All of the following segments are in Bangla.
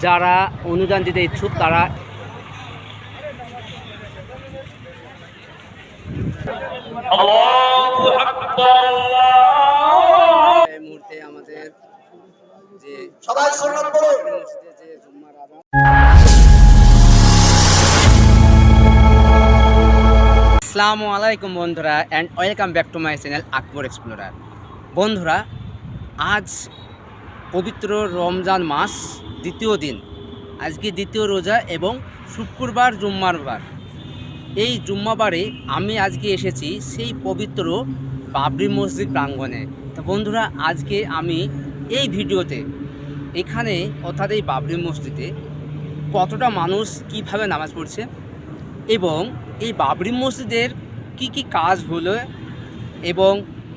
যারা অনুদান দিতে ইচ্ছুক তারা এই মুহূর্তে আমাদের যে সবাই সুন্নাত পড়ো মসজিদে যে জুম্মার আযান। আসসালামু আলাইকুম বন্ধুরা, and welcome back to my channel Akbar explorer. বন্ধুরা, আজ পবিত্র রমজান মাস দ্বিতীয় দিন, আজকে দ্বিতীয় রোজা এবং শুক্রবার জুম্মার বার। এই জুম্মাবারে আমি আজকে এসেছি সেই পবিত্র বাবরি মসজিদ প্রাঙ্গণে। তো বন্ধুরা, আজকে আমি এই ভিডিওতে এখানে অর্থাৎ এই বাবরি মসজিদে কতটা মানুষ কিভাবে নামাজ পড়ছে এবং এই বাবরি মসজিদের কি কাজ হলো এবং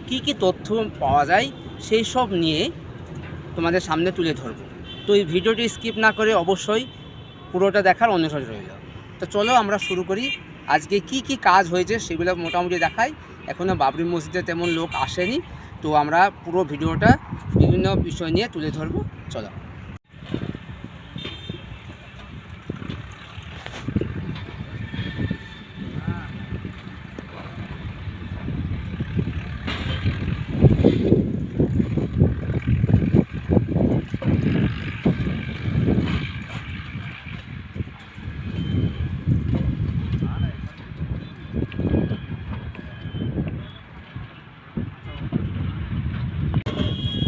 কি তথ্য পাওয়া যায় সেই সব নিয়ে তোমাদের সামনে তুলে ধরব। তো এই ভিডিওটি স্কিপ না করে অবশ্যই পুরোটা দেখার অনুরোধ রইল। তো চলো আমরা শুরু করি। আজকে কি কাজ হয়েছে সেগুলো মোটামুটি দেখাই। এখনও বাবরি মসজিদে তেমন লোক আসেনি, তো আমরা পুরো ভিডিওটা বিভিন্ন বিষয় নিয়ে তুলে ধরব। চলো।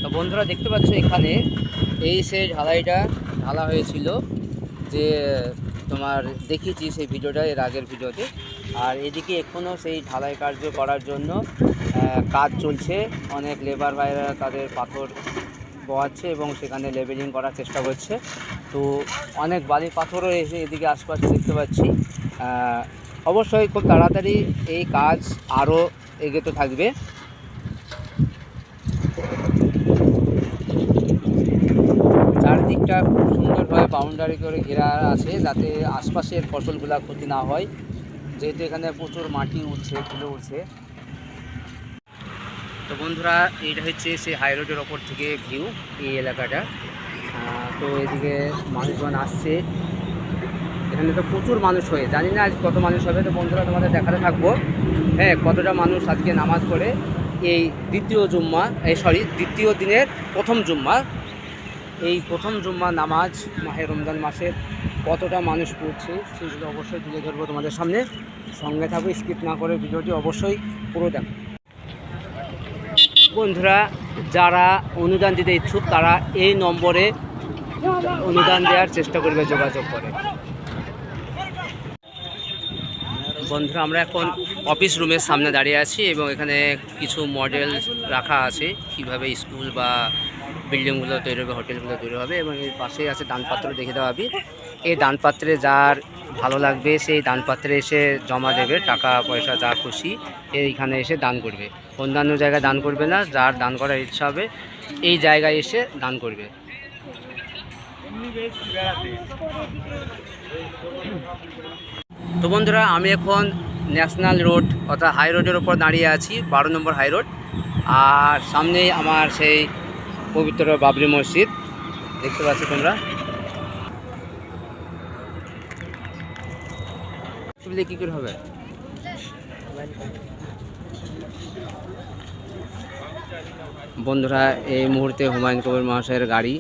তো বন্ধুরা, দেখতে পাচ্ছ এখানে এই সেই ঢালাইটা ঢালা হয়েছিল, যে তোমার দেখিয়েছি সেই ভিডিওটা এর আগের ভিডিওতে। আর এদিকে এখনও সেই ঢালাই কার্য করার জন্য কাজ চলছে। অনেক লেবার ভাইরা তাদের পাথর বওয়াচ্ছে এবং সেখানে লেবেলিং করার চেষ্টা করছে। তো অনেক বালি পাথরও এসে এদিকে আশপাশে দেখতে পাচ্ছি। অবশ্যই খুব তাড়াতাড়ি এই কাজ আরও এগোতে থাকবে। চারদিকটা খুব সুন্দরভাবে বাউন্ডারি করে ঘেরা আছে, যাতে আশপাশের ফসলগুলা ক্ষতি না হয়, যেহেতু এখানে প্রচুর মাটি উঠছে, তুলে উঠছে। তো বন্ধুরা, এইটা হচ্ছে সেই হাই রোডের ওপর থেকে ভিউ এই এলাকাটা। তো এদিকে মানুষজন আসছে, এখানে তো প্রচুর মানুষ হয়ে, জানি না আজ কত মানুষ হবে। তো বন্ধুরা, তোমাদের দেখাতে থাকবো কতটা মানুষ আজকে নামাজ পড়ে এই দ্বিতীয় দিনের প্রথম জুম্মা। এই প্রথম জুম্মা নামাজ মাহে রমজান মাসের কতটা মানুষ পড়ছে সেগুলো অবশ্যই তুলে ধরবো তোমাদের সামনে। সঙ্গে থাকবে, স্কিপ না করে ভিডিওটি অবশ্যই পুরো দেখো। বন্ধুরা, যারা অনুদান দিতে ইচ্ছুক তারা এই নম্বরে অনুদান দেওয়ার চেষ্টা করবে, যোগাযোগ করে। বন্ধুরা, আমরা এখন অফিস রুমের সামনে দাঁড়িয়ে আছি এবং এখানে কিছু মডেল রাখা আছে কীভাবে স্কুল বা বিল্ডিংগুলো তৈরি হবে, হোটেলগুলো তৈরি হবে। এবং এর পাশেই আছে দানপাত্র, দেখে দেওয়া হবে। এই দানপাত্রে যার ভালো লাগবে সেই দানপাত্রে এসে জমা দেবে, টাকা পয়সা যা খুশি এইখানে এসে দান করবে। অন্যান্য জায়গায় দান করবে না, যার দান করার ইচ্ছা হবে এই জায়গায় এসে দান করবে। তো বন্ধুরা, আমি এখন ন্যাশনাল রোড অর্থাৎ হাই রোডের ওপর দাঁড়িয়ে আছি, 12 নম্বর হাই রোড। আর সামনেই আমার সেই পবিত্র বাবরি মসজিদ দেখতে পাচ্ছ তোমরা। কী করে হবে? বন্ধুরা, এই মুহূর্তে হুমায়ুন কবির মহাশয়ের গাড়ি,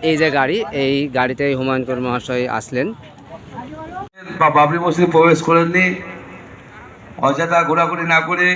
এই যে গাড়ি, এই গাড়িতে হুমায়ুন কবির মহাশয় আসলেন। বাবরি মসজিদে প্রবেশ করেননি, অযথা ঘোরাঘুরি না করে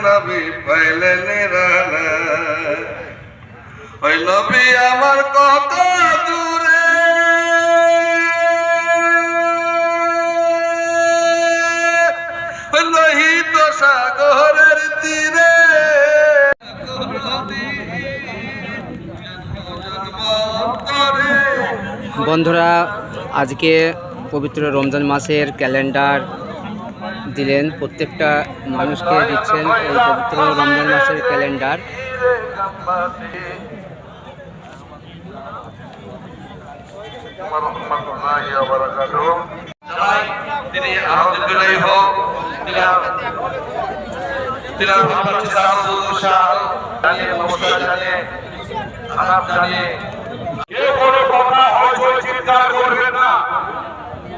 নবী পাইলে নিরালা, ওই নবী আমার কত দূরে বন্ধুরা আজকে পবিত্র রমজান মাসের ক্যালেন্ডার দিলেন, প্রত্যেকটা মানুষকে দিচ্ছেন এই পবিত্র রমজান মাসের ক্যালেন্ডার। তিনি আলহামদুলিল্লাহ হোক, তিনি নমস্কার জানিয়ে আদাব জানিয়ে কে কোনো কথা হয়তো চিন্তা করবেন না।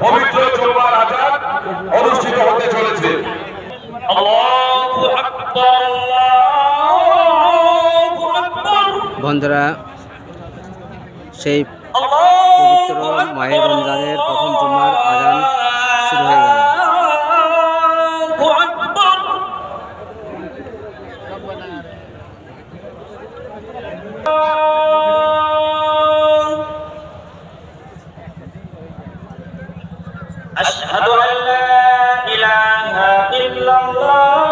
পবিত্র জুমার আজান অনুষ্ঠিত হতে চলেছে। আল্লাহু আকবার, আল্লাহু আকবার। বন্ধুরা সেই পবিত্র মাহে রমজানের প্রথম জুমার আজান শুরু হয়ে গেল। أشهد أن لا إله إلا الله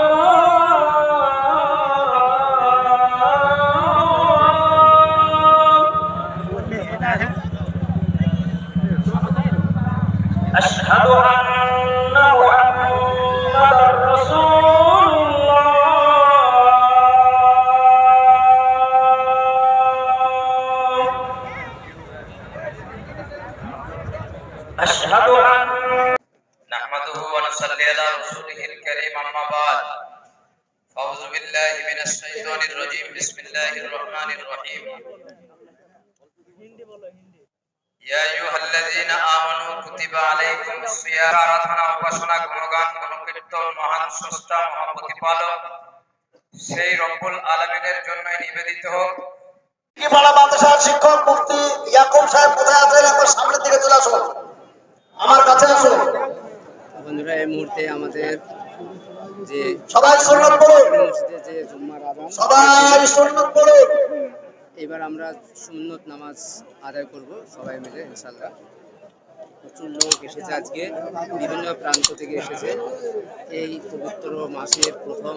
أشهد أن محمدا رسول الله أشهد أن نحمده ونصلي على رسوله الكريم أما بعد أعوذ بالله من الشيطان الرجيم بسم الله الرحمن الرحيم يا أيها الذين آمنوا كتب عليكم الصيام আরাধনা উপাসনা গুণগান গুণকীর্তন মহান স্রষ্টা মহাপ্রতিপালক সেই রব্বুল আলামিনের জন্যই নিবেদিত হোক। কি বলা মাদ্রাসার শিক্ষক মুফতি ইয়াকুব সাহেব কোথায় আছেন? একবার সামনের দিকে চলে আসুন, আমার কাছে আসুন। বন্ধুরা এই মুহূর্তে আমাদের যে সবাই সুন্নাত পড়ুন, মসজিদে যে জুম্মার আজান, সবাই সুন্নাত পড়ুন। এবার আমরা সুন্নত নামাজ আদায় করব সবাই মিলে ইনশাআল্লাহ। প্রচুর লোক এসেছে আজকে, বিভিন্ন প্রান্ত থেকে এসেছে এই পবিত্র মাসের প্রথম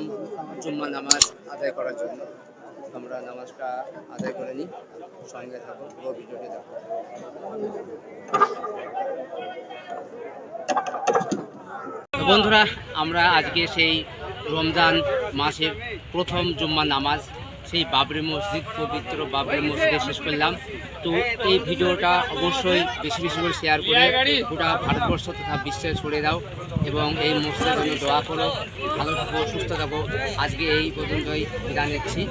জুম্মা নামাজ আদায় করার জন্য। আমরা নামাজটা আদায় করে নিই, সঙ্গে থাকো, পুরো ভিডিওটি দেখো। বন্ধুরা আমরা আজকে সেই রমজান মাসের প্রথম জুম্মা নামাজ সেই বাবরি মসজিদ, পবিত্র বাবরি মসজিদে শেষ করলাম। তো এই ভিডিওটা অবশ্যই বেশি বেশি করে শেয়ার করে গোটা ভারতবর্ষ তথা বিশ্বে ছড়িয়ে দাও এবং এই মসজিদের জন্য দোয়া করো। ভালো থাকো, সুস্থ থাকো। আজকে এই পর্যন্তই বিদায় নিচ্ছি।